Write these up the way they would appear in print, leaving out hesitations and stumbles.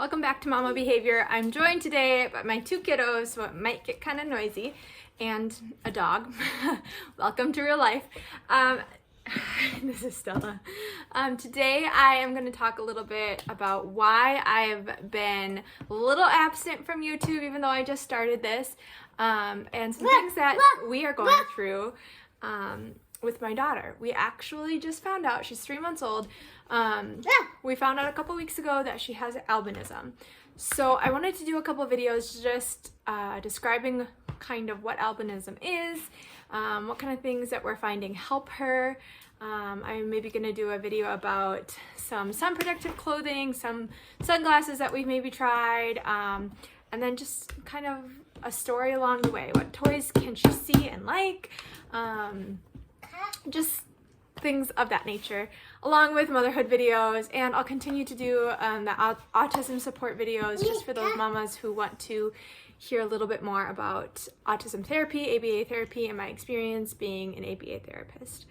Welcome back to Mama Behavior. I'm joined today by my two kiddos, so it might get kind of noisy, and a dog. Welcome to real life. This is Stella. Today I am going to talk a little bit about why I've been a little absent from YouTube, even though I just started this, and some things that we are going through with my daughter. We actually just found out, she's 3 months old. We found out a couple weeks ago that she has albinism. So I wanted to do a couple videos just describing kind of what albinism is, what kind of things that we're finding help her. I'm maybe going to do a video about some sun protective clothing, some sunglasses that we've maybe tried, and then just kind of a story along the way. What toys can she see and like? Just things of that nature, along with motherhood videos, and I'll continue to do the autism support videos just for those mamas who want to hear a little bit more about autism therapy, ABA therapy, and my experience being an ABA therapist.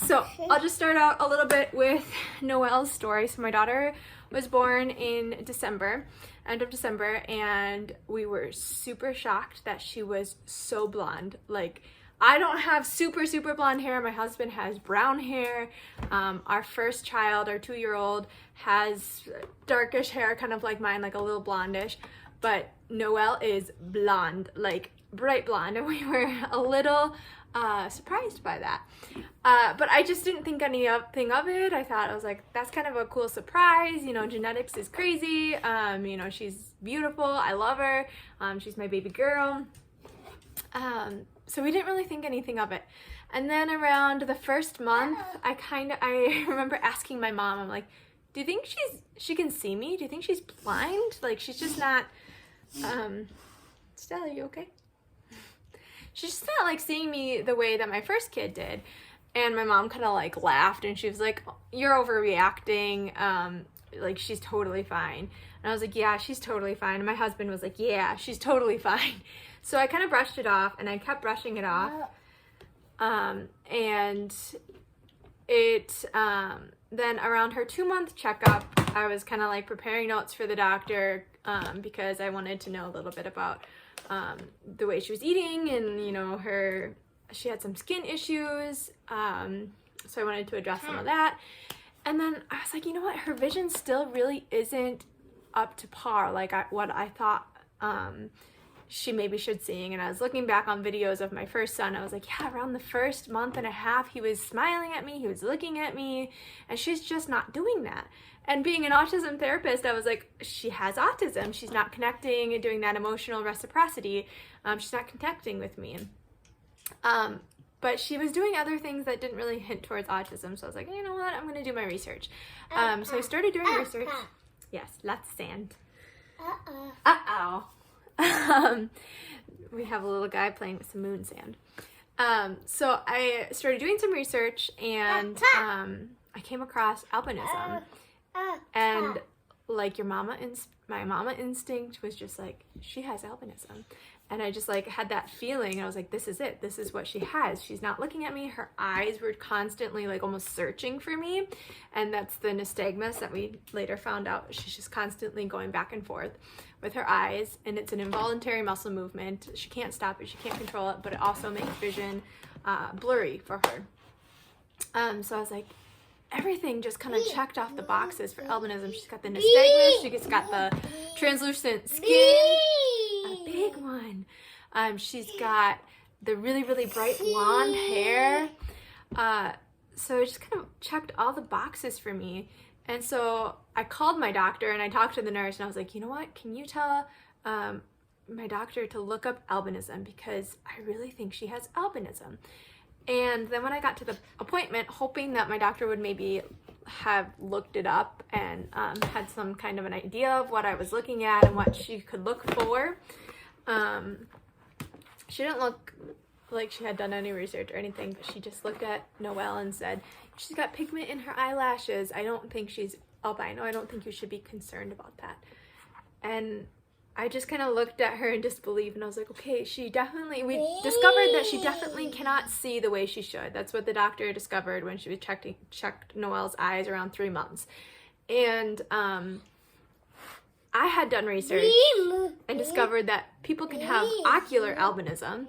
So I'll just start out a little bit with Noelle's story. So my daughter was born in December, end of December, and we were super shocked that she was so blonde. Like, I don't have super blonde hair. My husband has brown hair. Our first child, our 2-year-old, has darkish hair, kind of like mine, like a little blondish. But Noelle is blonde, like bright blonde, and we were a little surprised by that. But I just didn't think anything of it. I was like, that's kind of a cool surprise. You know, genetics is crazy. You know, she's beautiful. I love her. She's my baby girl. So we didn't really think anything of it. And then around the first month, I remember asking my mom, I'm like, do you think she can see me? Do you think she's blind? Like, she's just not, Stella, are you okay? She's just not like seeing me the way that my first kid did. And my mom kind of like laughed and she was like, you're overreacting. Like, she's totally fine. And I was like, yeah, she's totally fine. And my husband was like, yeah, she's totally fine. So I kind of brushed it off, and I kept brushing it off. And it, then around her 2-month checkup, I was kind of like preparing notes for the doctor, because I wanted to know a little bit about, the way she was eating, and, you know, she had some skin issues. So I wanted to address some of that. And then I was like, you know what? Her vision still really isn't up to par, like what I thought, she maybe should seeing. And I was looking back on videos of my first son. I was like, yeah, around the first month and a half, he was smiling at me, he was looking at me, and she's just not doing that. And being an autism therapist, I was like, she has autism. She's not connecting and doing that emotional reciprocity. She's not connecting with me. But she was doing other things that didn't really hint towards autism. So I was like, you know what? I'm going to do my research. So I started doing research. Yes, lots of sand. Uh-oh. We have a little guy playing with some moon sand. So I started doing some research, and I came across albinism. And like my mama instinct was just like, she has albinism. And I just like had that feeling. I was like, this is it. This is what she has. She's not looking at me. Her eyes were constantly like almost searching for me. And that's the nystagmus that we later found out. She's just constantly going back and forth with her eyes. And it's an involuntary muscle movement. She can't stop it. She can't control it. But it also makes vision blurry for her. So I was like, everything just kind of checked off the boxes for albinism. She's got the nystagmus. She's got the translucent skin. A big one. She's got the really bright blonde hair. So it just kind of checked all the boxes for me. And so I called my doctor and I talked to the nurse, and I was like, you know what? Can you tell my doctor to look up albinism, because I really think she has albinism. And then when I got to the appointment, hoping that my doctor would maybe have looked it up and had some kind of an idea of what I was looking at and what she could look for. She didn't look like she had done any research or anything, but she just looked at Noelle and said, she's got pigment in her eyelashes. I don't think she's albino. I don't think you should be concerned about that. And I just kind of looked at her in disbelief, and I was like, okay, we discovered that she definitely cannot see the way she should. That's what the doctor discovered when she was checked Noelle's eyes around 3 months. And I had done research and discovered that people can have ocular albinism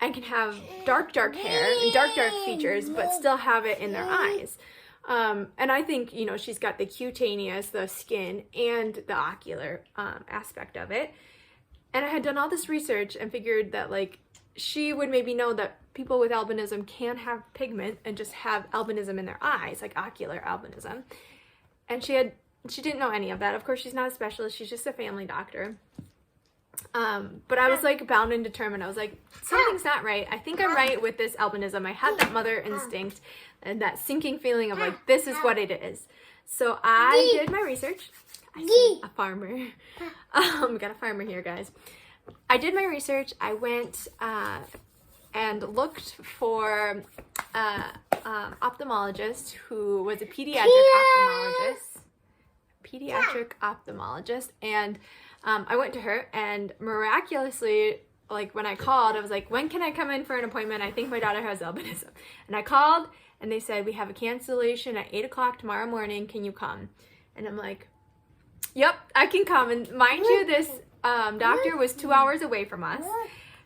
and can have dark hair and dark features, but still have it in their eyes. And I think, you know, she's got the cutaneous, the skin, and the ocular aspect of it. And I had done all this research and figured that, like, she would maybe know that people with albinism can have pigment and just have albinism in their eyes, like ocular albinism. And she didn't know any of that. Of course, she's not a specialist. She's just a family doctor. But I was like bound and determined. I was like, something's not right. I think I'm right with this albinism. I had that mother instinct and that sinking feeling of like, this is what it is. So I did my research. I see a farmer. We got a farmer here, guys. I did my research. I went and looked for ophthalmologist who was a pediatric ophthalmologist, and I went to her, and miraculously, like when I called, I was like, when can I come in for an appointment? I think my daughter has albinism. And I called and they said, we have a cancellation at 8 o'clock tomorrow morning. Can you come? And I'm like, yep, I can come. And mind you, this doctor was 2 hours away from us.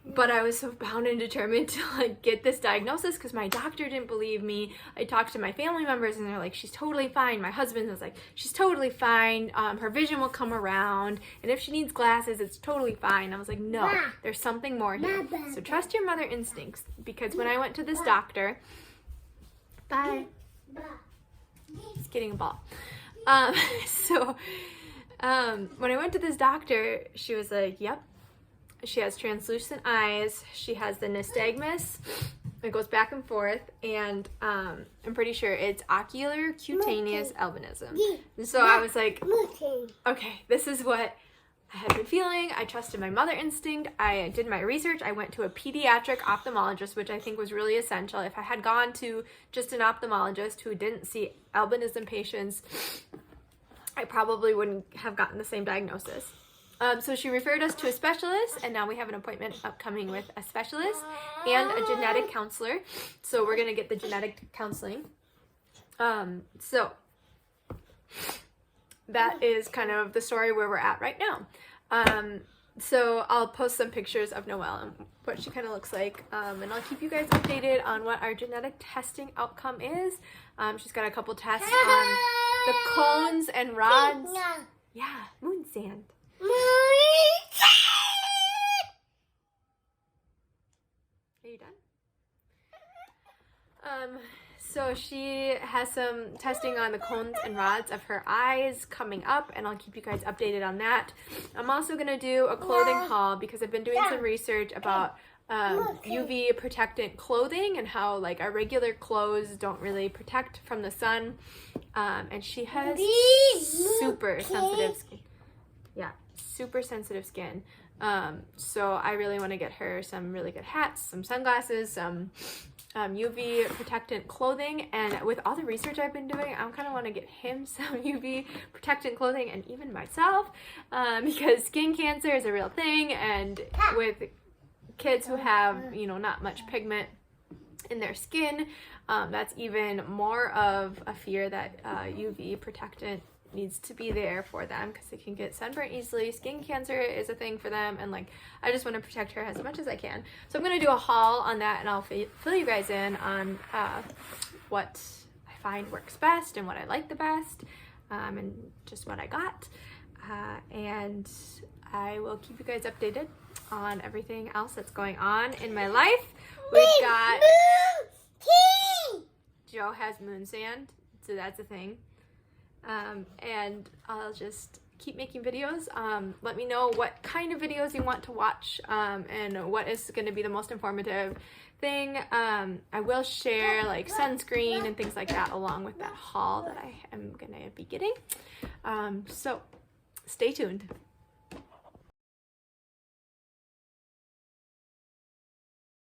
But I was so bound and determined to like get this diagnosis because my doctor didn't believe me. I talked to my family members and they're like, she's totally fine. My husband was like, she's totally fine. Her vision will come around. And if she needs glasses, it's totally fine. I was like, no, there's something more here. So trust your mother instincts, because when I went to this doctor, bye. He's getting a ball. When I went to this doctor, she was like, yep. She has translucent eyes. She has the nystagmus. It goes back and forth, and I'm pretty sure it's ocular cutaneous albinism. And so I was like, okay, this is what I had been feeling. I trusted my mother instinct. I did my research. I went to a pediatric ophthalmologist, which I think was really essential. If I had gone to just an ophthalmologist who didn't see albinism patients, I probably wouldn't have gotten the same diagnosis. So she referred us to a specialist, and now we have an appointment upcoming with a specialist and a genetic counselor. So we're going to get the genetic counseling. So that is kind of the story where we're at right now. So I'll post some pictures of Noelle and what she kind of looks like, and I'll keep you guys updated on what our genetic testing outcome is. She's got a couple tests on the cones and rods. Yeah, moon sand. Are you done? So she has some testing on the cones and rods of her eyes coming up, and I'll keep you guys updated on that. I'm also going to do a clothing haul because I've been doing some research about UV protectant clothing and how like our regular clothes don't really protect from the sun. And she has super sensitive skin. Yeah, super sensitive skin. So I really want to get her some really good hats, some sunglasses, some UV protectant clothing. And with all the research I've been doing, I kind of want to get him some UV protectant clothing, and even myself, because skin cancer is a real thing. And with kids who have, you know, not much pigment in their skin, that's even more of a fear that UV protectant needs to be there for them, because they can get sunburnt easily. Skin cancer is a thing for them, and like I just want to protect her as much as I can. So I'm going to do a haul on that, and I'll fill you guys in on what I find works best and what I like the best, and just what I got, and I will keep you guys updated on everything else that's going on in my life. We've got Joe has moon sand, so that's a thing. And I'll just keep making videos. Let me know what kind of videos you want to watch, and what is going to be the most informative thing. I will share like sunscreen and things like that along with that haul that I am going to be getting. So stay tuned.